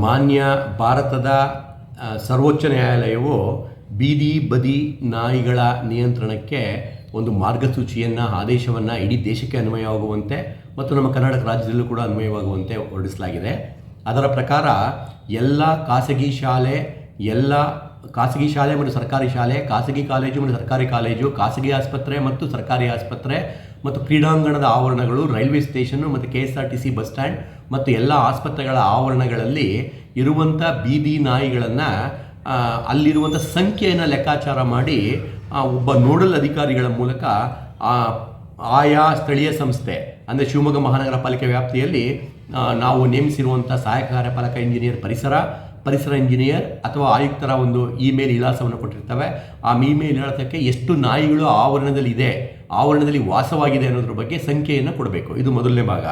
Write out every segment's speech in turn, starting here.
ಮಾನ್ಯ ಭಾರತದ ಸರ್ವೋಚ್ಚ ನ್ಯಾಯಾಲಯವು ಬೀದಿ ಬದಿ ನಾಯಿಗಳ ನಿಯಂತ್ರಣಕ್ಕೆ ಒಂದು ಮಾರ್ಗಸೂಚಿಯನ್ನು ಆದೇಶವನ್ನು ಇಡೀ ದೇಶಕ್ಕೆ ಅನ್ವಯವಾಗುವಂತೆ ಮತ್ತು ನಮ್ಮ ಕರ್ನಾಟಕ ರಾಜ್ಯದಲ್ಲೂ ಕೂಡ ಅನ್ವಯವಾಗುವಂತೆ ಹೊರಡಿಸಲಾಗಿದೆ. ಅದರ ಪ್ರಕಾರ ಎಲ್ಲ ಖಾಸಗಿ ಶಾಲೆ ಮತ್ತು ಸರ್ಕಾರಿ ಶಾಲೆ, ಖಾಸಗಿ ಕಾಲೇಜು ಮತ್ತು ಸರ್ಕಾರಿ ಕಾಲೇಜು, ಖಾಸಗಿ ಆಸ್ಪತ್ರೆ ಮತ್ತು ಸರ್ಕಾರಿ ಆಸ್ಪತ್ರೆ ಮತ್ತು ಕ್ರೀಡಾಂಗಣದ ಆವರಣಗಳು, ರೈಲ್ವೆ ಸ್ಟೇಷನ್ನು ಮತ್ತು KSRTC ಬಸ್ ಸ್ಟ್ಯಾಂಡ್ ಮತ್ತು ಎಲ್ಲ ಆಸ್ಪತ್ರೆಗಳ ಆವರಣಗಳಲ್ಲಿ ಇರುವಂಥ ಬೀದಿ ನಾಯಿಗಳನ್ನು ಅಲ್ಲಿರುವಂಥ ಸಂಖ್ಯೆಯನ್ನು ಲೆಕ್ಕಾಚಾರ ಮಾಡಿ ಒಬ್ಬ ನೋಡಲ್ ಅಧಿಕಾರಿಗಳ ಮೂಲಕ ಆಯಾ ಸ್ಥಳೀಯ ಸಂಸ್ಥೆ ಅಂದರೆ ಶಿವಮೊಗ್ಗ ಮಹಾನಗರ ಪಾಲಿಕೆ ವ್ಯಾಪ್ತಿಯಲ್ಲಿ ನಾವು ನೇಮಿಸಿರುವಂಥ ಸಹಾಯಕ ಕಾರ್ಯಪಾಲಕ ಇಂಜಿನಿಯರ್, ಪರಿಸರ ಇಂಜಿನಿಯರ್ ಅಥವಾ ಆಯುಕ್ತರ ಒಂದು ಇಮೇಲ್ ವಿಳಾಸವನ್ನು ಕೊಟ್ಟಿರ್ತವೆ. ಆ ಇಮೇಲ್ ವಿಳಾಸಕ್ಕೆ ಎಷ್ಟು ನಾಯಿಗಳು ಆವರಣದಲ್ಲಿ ವಾಸವಾಗಿದೆ ಅನ್ನೋದ್ರ ಬಗ್ಗೆ ಸಂಖ್ಯೆಯನ್ನು ಕೊಡಬೇಕು. ಇದು ಮೊದಲನೇ ಭಾಗ.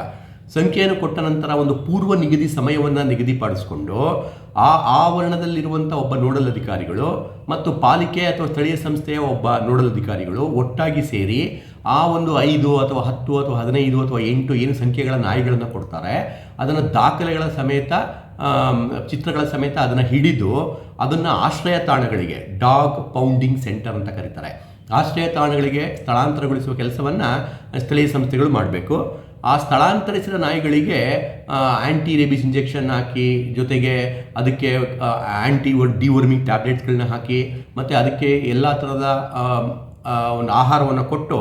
ಸಂಖ್ಯೆಯನ್ನು ಕೊಟ್ಟ ನಂತರ ಒಂದು ಪೂರ್ವ ನಿಗದಿ ಸಮಯವನ್ನು ನಿಗದಿಪಡಿಸಿಕೊಂಡು ಆ ಆವರಣದಲ್ಲಿರುವಂಥ ಒಬ್ಬ ನೋಡಲ್ ಅಧಿಕಾರಿಗಳು ಮತ್ತು ಪಾಲಿಕೆ ಅಥವಾ ಸ್ಥಳೀಯ ಸಂಸ್ಥೆಯ ಒಬ್ಬ ನೋಡಲ್ ಅಧಿಕಾರಿಗಳು ಒಟ್ಟಾಗಿ ಸೇರಿ ಆ ಒಂದು 5 ಅಥವಾ 10 ಅಥವಾ 15 ಅಥವಾ 8 ಏನು ಸಂಖ್ಯೆಗಳ ನಾಯಿಗಳನ್ನು ಕೊಡ್ತಾರೆ, ಅದನ್ನು ದಾಖಲೆಗಳ ಸಮೇತ ಚಿತ್ರಗಳ ಸಮೇತ ಅದನ್ನು ಹಿಡಿದು ಅದನ್ನು ಆಶ್ರಯ ತಾಣಗಳಿಗೆ, ಡಾಗ್ ಪೌಂಡಿಂಗ್ ಸೆಂಟರ್ ಅಂತ ಕರೀತಾರೆ, ಆಶ್ರಯ ತಾಣಗಳಿಗೆ ಸ್ಥಳಾಂತರಗೊಳಿಸುವ ಕೆಲಸವನ್ನು ಸ್ಥಳೀಯ ಸಂಸ್ಥೆಗಳು ಮಾಡಬೇಕು. ಆ ಸ್ಥಳಾಂತರಿಸಿದ ನಾಯಿಗಳಿಗೆ ಆ್ಯಂಟಿ ರೇಬಿಸ್ ಇಂಜೆಕ್ಷನ್ ಹಾಕಿ, ಜೊತೆಗೆ ಅದಕ್ಕೆ ಡಿವರ್ಮಿಂಗ್ ಟ್ಯಾಬ್ಲೆಟ್ಸ್ಗಳನ್ನ ಹಾಕಿ ಮತ್ತು ಅದಕ್ಕೆ ಎಲ್ಲ ಥರದ ಒಂದು ಆಹಾರವನ್ನು ಕೊಟ್ಟು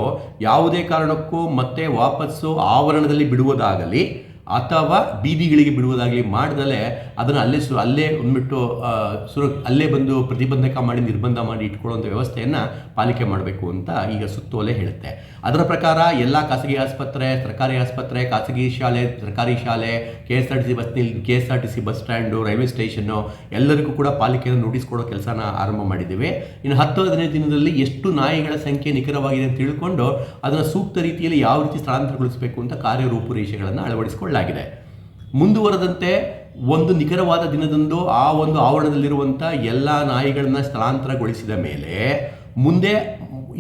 ಯಾವುದೇ ಕಾರಣಕ್ಕೂ ಮತ್ತೆ ವಾಪಸ್ಸು ಆವರಣದಲ್ಲಿ ಬಿಡುವುದಾಗಲಿ ಅಥವಾ ಬೀದಿಗಳಿಗೆ ಬಿಡುವುದಾಗಲಿ ಮಾಡಿದಲೇ ಅದನ್ನು ಅಲ್ಲೇ ಬಂದ್ಬಿಟ್ಟು ಅಲ್ಲೇ ಬಂದು ಪ್ರತಿಬಂಧಕ ಮಾಡಿ ನಿರ್ಬಂಧ ಮಾಡಿ ಇಟ್ಕೊಳ್ಳುವಂಥ ವ್ಯವಸ್ಥೆಯನ್ನು ಪಾಲಿಕೆ ಮಾಡಬೇಕು ಅಂತ ಈಗ ಸುತ್ತೋಲೆ ಹೇಳುತ್ತೆ. ಅದರ ಪ್ರಕಾರ ಎಲ್ಲ ಖಾಸಗಿ ಆಸ್ಪತ್ರೆ, ಸರ್ಕಾರಿ ಆಸ್ಪತ್ರೆ, ಖಾಸಗಿ ಶಾಲೆ, ಸರ್ಕಾರಿ ಶಾಲೆ, KSRTC bus stand, railway station ಎಲ್ಲರಿಗೂ ಕೂಡ ಪಾಲಿಕೆಯನ್ನು ನೋಟಿಸ್ ಕೊಡೋ ಕೆಲಸನ ಆರಂಭ ಮಾಡಿದ್ದೇವೆ. ಇನ್ನು 10-15 ದಿನದಲ್ಲಿ ಎಷ್ಟು ನಾಯಿಗಳ ಸಂಖ್ಯೆ ನಿಖರವಾಗಿದೆ ಅಂತ ತಿಳ್ಕೊಂಡು ಅದನ್ನು ಸೂಕ್ತ ರೀತಿಯಲ್ಲಿ ಯಾವ ರೀತಿ ಸ್ಥಳಾಂತರಗೊಳಿಸಬೇಕು ಅಂತ ಕಾರ್ಯರೂಪುರೇಷೆಗಳನ್ನು ಅಳವಡಿಸಿಕೊಳ್ಳಲಾಗಿದೆ. ಮುಂದುವರೆದಂತೆ ಒಂದು ನಿಖರವಾದ ದಿನದಂದು ಆ ಒಂದು ಆವರಣದಲ್ಲಿರುವಂಥ ಎಲ್ಲ ನಾಯಿಗಳನ್ನು ಸ್ಥಳಾಂತರಗೊಳಿಸಿದ ಮೇಲೆ ಮುಂದೆ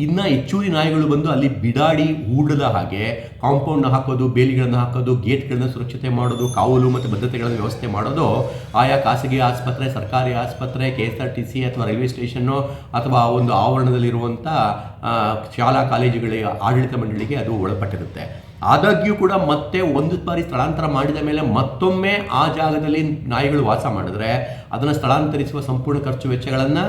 ಇನ್ನು ಹೆಚ್ಚುವರಿ ನಾಯಿಗಳು ಬಂದು ಅಲ್ಲಿ ಬಿಡಾಡಿ ಹೂಡದ ಹಾಗೆ ಕಾಂಪೌಂಡ್ನ ಹಾಕೋದು, ಬೇಲಿಗಳನ್ನು ಹಾಕೋದು, ಗೇಟ್ಗಳನ್ನ ಸುರಕ್ಷತೆ ಮಾಡೋದು, ಕಾವಲು ಮತ್ತು ಭದ್ರತೆಗಳನ್ನು ವ್ಯವಸ್ಥೆ ಮಾಡೋದು ಆಯಾ ಖಾಸಗಿ ಆಸ್ಪತ್ರೆ, ಸರ್ಕಾರಿ ಆಸ್ಪತ್ರೆ, KSRTC ಅಥವಾ ರೈಲ್ವೆ ಸ್ಟೇಷನ್ನು ಅಥವಾ ಆ ಒಂದು ಆವರಣದಲ್ಲಿರುವಂಥ ಶಾಲಾ ಕಾಲೇಜುಗಳಿಗೆ ಆಡಳಿತ ಮಂಡಳಿಗೆ ಅದು ಒಳಪಟ್ಟಿರುತ್ತೆ. ಆದಾಗ್ಯೂ ಕೂಡ ಮತ್ತೆ ಒಂದು ಬಾರಿ ಸ್ಥಳಾಂತರ ಮಾಡಿದ ಮೇಲೆ ಮತ್ತೊಮ್ಮೆ ಆ ಜಾಗದಲ್ಲಿ ನಾಯಿಗಳು ವಾಸ ಮಾಡಿದ್ರೆ ಅದನ್ನು ಸ್ಥಳಾಂತರಿಸುವ ಸಂಪೂರ್ಣ ಖರ್ಚು ವೆಚ್ಚಗಳನ್ನು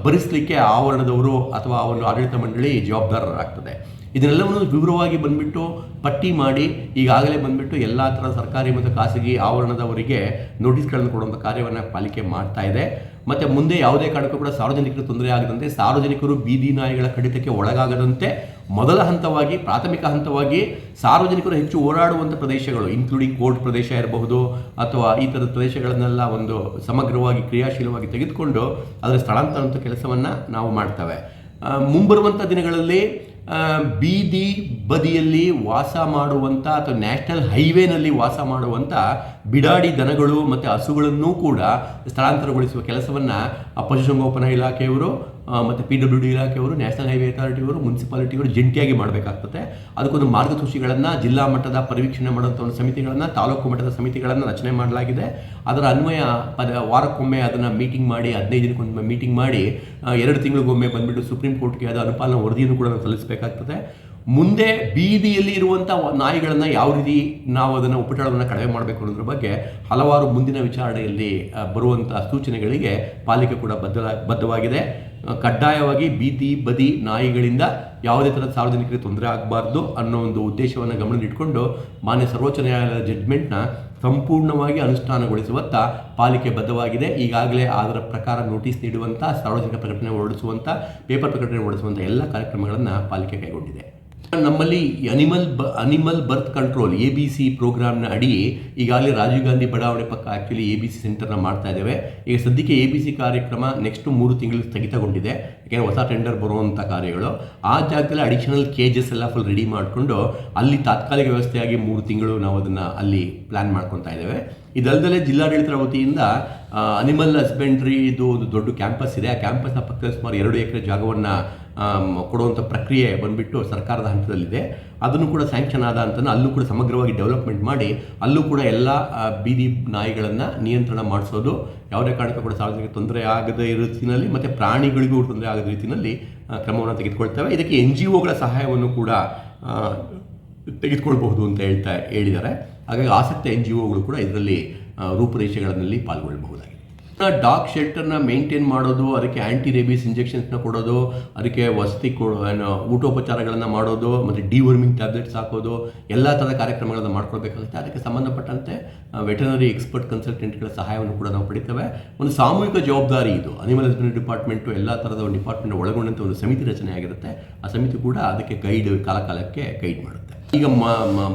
ಭರಿಸಲಿಕ್ಕೆ ಆವರಣದವರು ಅಥವಾ ಒಂದು ಆಡಳಿತ ಮಂಡಳಿ ಜವಾಬ್ದಾರರಾಗ್ತದೆ. ಇದನ್ನೆಲ್ಲವನ್ನು ವಿವರವಾಗಿ ಬಂದುಬಿಟ್ಟು ಪಟ್ಟಿ ಮಾಡಿ ಈಗಾಗಲೇ ಬಂದುಬಿಟ್ಟು ಎಲ್ಲ ಥರ ಸರ್ಕಾರಿ ಮತ್ತು ಖಾಸಗಿ ಆವರಣದವರಿಗೆ ನೋಟಿಸ್ಗಳನ್ನು ಕೊಡುವಂಥ ಕಾರ್ಯವನ್ನು ಪಾಲಿಕೆ ಮಾಡ್ತಾ ಇದೆ. ಮತ್ತು ಮುಂದೆ ಯಾವುದೇ ಕಾರಣಕ್ಕೂ ಕೂಡ ಸಾರ್ವಜನಿಕರು ತೊಂದರೆ ಆಗದಂತೆ, ಸಾರ್ವಜನಿಕರು ಬೀದಿ ನಾಯಿಗಳ ಕಡಿತಕ್ಕೆ ಒಳಗಾಗದಂತೆ ಪ್ರಾಥಮಿಕ ಹಂತವಾಗಿ ಸಾರ್ವಜನಿಕರು ಹೆಚ್ಚು ಓಡಾಡುವಂಥ ಪ್ರದೇಶಗಳು, ಇನ್ಕ್ಲೂಡಿಂಗ್ ಕೋರ್ಟ್ ಪ್ರದೇಶ ಇರಬಹುದು ಅಥವಾ ಈ ಥರದ ಪ್ರದೇಶಗಳನ್ನೆಲ್ಲ ಒಂದು ಸಮಗ್ರವಾಗಿ ಕ್ರಿಯಾಶೀಲವಾಗಿ ತೆಗೆದುಕೊಂಡು ಅದರ ಸ್ಥಳಾಂತರದ ಕೆಲಸವನ್ನು ನಾವು ಮಾಡ್ತೇವೆ. ಮುಂಬರುವಂಥ ದಿನಗಳಲ್ಲಿ ಬೀದಿ ಬದಿಯಲ್ಲಿ ವಾಸ ಮಾಡುವಂಥ ಅಥವಾ ನ್ಯಾಷನಲ್ ಹೈವೇನಲ್ಲಿ ವಾಸ ಮಾಡುವಂಥ ಬಿಡಾಡಿ ದನಗಳು ಮತ್ತು ಹಸುಗಳನ್ನೂ ಕೂಡ ಸ್ಥಳಾಂತರಗೊಳಿಸುವ ಕೆಲಸವನ್ನು ಪಶುಸಂಗೋಪನಾ ಇಲಾಖೆಯವರು ಮತ್ತು PWD ಇಲಾಖೆಯವರು, ನ್ಯಾಷನಲ್ ಹೈವೇ ಅಥಾರಿಟಿಯವರು, ಮುನ್ಸಿಪಾಲಿಟಿಯವರು ಜಂಟಿಯಾಗಿ ಮಾಡಬೇಕಾಗ್ತದೆ. ಅದಕ್ಕೊಂದು ಮಾರ್ಗಸೂಚಿಗಳನ್ನು ಜಿಲ್ಲಾ ಮಟ್ಟದ ಪರಿವೀಕ್ಷಣೆ ಮಾಡುವಂಥ ಒಂದು ಸಮಿತಿಗಳನ್ನು, ತಾಲೂಕು ಮಟ್ಟದ ಸಮಿತಿಗಳನ್ನು ರಚನೆ ಮಾಡಲಾಗಿದೆ. ಅದರ ಅನ್ವಯ ವಾರಕ್ಕೊಮ್ಮೆ ಅದನ್ನು ಮೀಟಿಂಗ್ ಮಾಡಿ, 15 ದಿನಕ್ಕೊಮ್ಮೆ ಮೀಟಿಂಗ್ ಮಾಡಿ 2 ತಿಂಗಳಿಗೊಮ್ಮೆ ಬಂದುಬಿಟ್ಟು ಸುಪ್ರೀಂ ಕೋರ್ಟ್ಗೆ ಅದು ಅನುಪಾಲನಾ ವರದಿಯನ್ನು ಕೂಡ ನಾವು ಸಲ್ಲಿಸಬೇಕಾಗ್ತದೆ. ಮುಂದೆ ಬೀದಿಯಲ್ಲಿ ಇರುವಂಥ ನಾಯಿಗಳನ್ನು ಯಾವ ರೀತಿ ನಾವು ಅದನ್ನು ಉಪಟಳವನ್ನು ಕಡಿಮೆ ಮಾಡಬೇಕು ಅನ್ನೋದ್ರ ಬಗ್ಗೆ ಹಲವಾರು ಮುಂದಿನ ವಿಚಾರಣೆಯಲ್ಲಿ ಬರುವಂಥ ಸೂಚನೆಗಳಿಗೆ ಪಾಲಿಕೆ ಕೂಡ ಬದ್ಧವಾಗಿದೆ. ಕಡ್ಡಾಯವಾಗಿ ಬೀದಿ ಬದಿ ನಾಯಿಗಳಿಂದ ಯಾವುದೇ ಥರದ ಸಾರ್ವಜನಿಕರಿಗೆ ತೊಂದರೆ ಆಗಬಾರ್ದು ಅನ್ನೋ ಒಂದು ಉದ್ದೇಶವನ್ನು ಗಮನದಲ್ಲಿಟ್ಕೊಂಡು ಮಾನ್ಯ ಸರ್ವೋಚ್ಚ ನ್ಯಾಯಾಲಯದ ಜಡ್ಜ್ಮೆಂಟ್ನ ಸಂಪೂರ್ಣವಾಗಿ ಅನುಷ್ಠಾನಗೊಳಿಸುವತ್ತ ಪಾಲಿಕೆ ಬದ್ಧವಾಗಿದೆ. ಈಗಾಗಲೇ ಅದರ ಪ್ರಕಾರ ನೋಟಿಸ್ ನೀಡುವಂಥ, ಸಾರ್ವಜನಿಕ ಪ್ರಕಟಣೆ ಹೊರಡಿಸುವಂಥ, ಪೇಪರ್ ಪ್ರಕಟಣೆ ಹೊರಡಿಸುವಂಥ ಎಲ್ಲ ಕಾರ್ಯಕ್ರಮಗಳನ್ನು ಪಾಲಿಕೆ ಕೈಗೊಂಡಿದೆ. ನಮ್ಮಲ್ಲಿ ಅನಿಮಲ್ ಬರ್ತ್ ಕಂಟ್ರೋಲ್ ABC ಪ್ರೋಗ್ರಾಮ್ನ ಅಡಿ ಈಗಾಗಲೇ ರಾಜೀವ್ ಗಾಂಧಿ ಬಡಾವಣೆ ಪಕ್ಕ ಆ್ಯಕ್ಚುಲಿ ABC ಸೆಂಟರ್ನ ಮಾಡ್ತಾ ಇದ್ದೇವೆ. ಈಗ ಸದ್ಯಕ್ಕೆ ABC ಕಾರ್ಯಕ್ರಮ ನೆಕ್ಸ್ಟ್ 3 ತಿಂಗಳು ಸ್ಥಗಿತಗೊಂಡಿದೆ, ಯಾಕೆಂದರೆ ಹೊಸ ಟೆಂಡರ್ ಬರುವಂಥ ಕಾರ್ಯಗಳು. ಆ ಜಾಗದಲ್ಲಿ ಅಡಿಷನಲ್ ಕೇಜಸ್ ಎಲ್ಲ ಫುಲ್ ರೆಡಿ ಮಾಡಿಕೊಂಡು ಅಲ್ಲಿ ತಾತ್ಕಾಲಿಕ ವ್ಯವಸ್ಥೆಯಾಗಿ 3 ತಿಂಗಳು ನಾವು ಅದನ್ನು ಅಲ್ಲಿ ಪ್ಲ್ಯಾನ್ ಮಾಡ್ಕೊತಾ ಇದ್ದೇವೆ. ಇದಲ್ಲದೆ ಜಿಲ್ಲಾಡಳಿತದ ವತಿಯಿಂದ ಅನಿಮಲ್ ಹಸ್ಬೆಂಡ್ರಿ ಇದು ಒಂದು ದೊಡ್ಡ ಕ್ಯಾಂಪಸ್ ಇದೆ. ಆ ಕ್ಯಾಂಪಸ್ನ ಪಕ್ಕದಲ್ಲಿ ಸುಮಾರು 2 ಎಕರೆ ಜಾಗವನ್ನು ಕೊಡುವಂಥ ಪ್ರಕ್ರಿಯೆ ಬಂದುಬಿಟ್ಟು ಸರ್ಕಾರದ ಹಂತದಲ್ಲಿದೆ. ಅದನ್ನು ಕೂಡ ಸ್ಯಾಂಕ್ಷನ್ ಆದ ಅಂತ ಅಲ್ಲೂ ಕೂಡ ಸಮಗ್ರವಾಗಿ ಡೆವಲಪ್ಮೆಂಟ್ ಮಾಡಿ ಅಲ್ಲೂ ಕೂಡ ಎಲ್ಲ ಬೀದಿ ನಾಯಿಗಳನ್ನು ನಿಯಂತ್ರಣ ಮಾಡಿಸೋದು, ಯಾವುದೇ ಕಾರಣಕ್ಕೂ ಕೂಡ ಸಾರ್ವಜನಿಕ ತೊಂದರೆ ಆಗದ ರೀತಿಯಲ್ಲಿ ಮತ್ತು ಪ್ರಾಣಿಗಳಿಗೂ ತೊಂದರೆ ಆಗದ ರೀತಿಯಲ್ಲಿ ಕ್ರಮವನ್ನು ತೆಗೆದುಕೊಳ್ತೇವೆ. ಇದಕ್ಕೆ NGOಗಳ ಸಹಾಯವನ್ನು ಕೂಡ ತೆಗೆದುಕೊಳ್ಬಹುದು ಅಂತ ಹೇಳಿದ್ದಾರೆ. ಹಾಗಾಗಿ ಆಸಕ್ತ NGOಗಳು ಕೂಡ ಇದರಲ್ಲಿ ರೂಪುರೇಷೆಗಳಲ್ಲಿ ಪಾಲ್ಗೊಳ್ಳಬಹುದಾಗಿದೆ. ಡಾಗ್ ಶೆಲ್ಟರ್ನ ಮೇಂಟೈನ್ ಮಾಡೋದು, ಅದಕ್ಕೆ ಆ್ಯಂಟಿ ರೇಬೀಸ್ ಇಂಜೆಕ್ಷನ್ಸ್ನ ಕೊಡೋದು, ಅದಕ್ಕೆ ವಸತಿ ಊಟೋಪಚಾರಗಳನ್ನು ಮಾಡೋದು ಮತ್ತು ಡಿವರ್ಮಿಂಗ್ ಟ್ಯಾಬ್ಲೆಟ್ಸ್ ಹಾಕೋದು, ಎಲ್ಲ ಥರದ ಕಾರ್ಯಕ್ರಮಗಳನ್ನು ಮಾಡ್ಕೊಳ್ಬೇಕಾಗುತ್ತೆ. ಅದಕ್ಕೆ ಸಂಬಂಧಪಟ್ಟಂತೆ ವೆಟರ್ನರಿ ಎಕ್ಸ್ಪರ್ಟ್ ಕನ್ಸಲ್ಟೆಂಟ್ಗಳ ಸಹಾಯವನ್ನು ಕೂಡ ನಾವು ಪಡಿತೇವೆ. ಒಂದು ಸಾಮೂಹಿಕ ಜವಾಬ್ದಾರಿ ಇದು. ಅನಿಮಲ್ ಹಸ್ಬೆಂಡ್ರಿ ಡಿಪಾರ್ಟ್ಮೆಂಟು ಎಲ್ಲ ಥರದ ಒಂದು ಡಿಪಾರ್ಟ್ಮೆಂಟ್ ಒಳಗೊಂಡಂತೆ ಒಂದು ಸಮಿತಿ ರಚನೆ ಆಗಿರುತ್ತೆ. ಆ ಸಮಿತಿ ಕೂಡ ಅದಕ್ಕೆ ಕಾಲಕಾಲಕ್ಕೆ ಗೈಡ್ ಮಾಡುತ್ತೆ. ಈಗ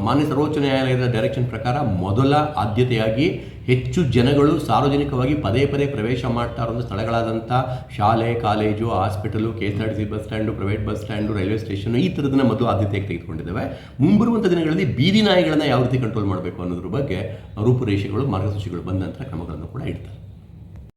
ಮಾನ್ಯ ಸರ್ವೋಚ್ಚ ನ್ಯಾಯಾಲಯದ ಡೈರೆಕ್ಷನ್ ಪ್ರಕಾರ ಮೊದಲ ಆದ್ಯತೆಯಾಗಿ ಹೆಚ್ಚು ಜನಗಳು ಸಾರ್ವಜನಿಕವಾಗಿ ಪದೇ ಪ್ರವೇಶ ಮಾಡ್ತಾ ಇರೋ ಸ್ಥಳಗಳಾದಂಥ ಶಾಲೆ, college, hospital, KSRTC bus stand, private bus stand, railway station ಈ ಥರದನ್ನ ಮೊದಲು ಆದ್ಯತೆಯಾಗಿ ತೆಗೆದುಕೊಂಡಿದ್ದೇವೆ. ಮುಂಬರುವಂಥ ದಿನಗಳಲ್ಲಿ ಬೀದಿ ನಾಯಿಗಳನ್ನು ಯಾವ ರೀತಿ ಕಂಟ್ರೋಲ್ ಮಾಡಬೇಕು ಅನ್ನೋದ್ರ ಬಗ್ಗೆ ರೂಪುರೇಷೆಗಳು, ಮಾರ್ಗಸೂಚಿಗಳು ಬಂದ ನಂತರ ಕ್ರಮಗಳನ್ನು ಕೂಡ ಇಡ್ತಾರೆ.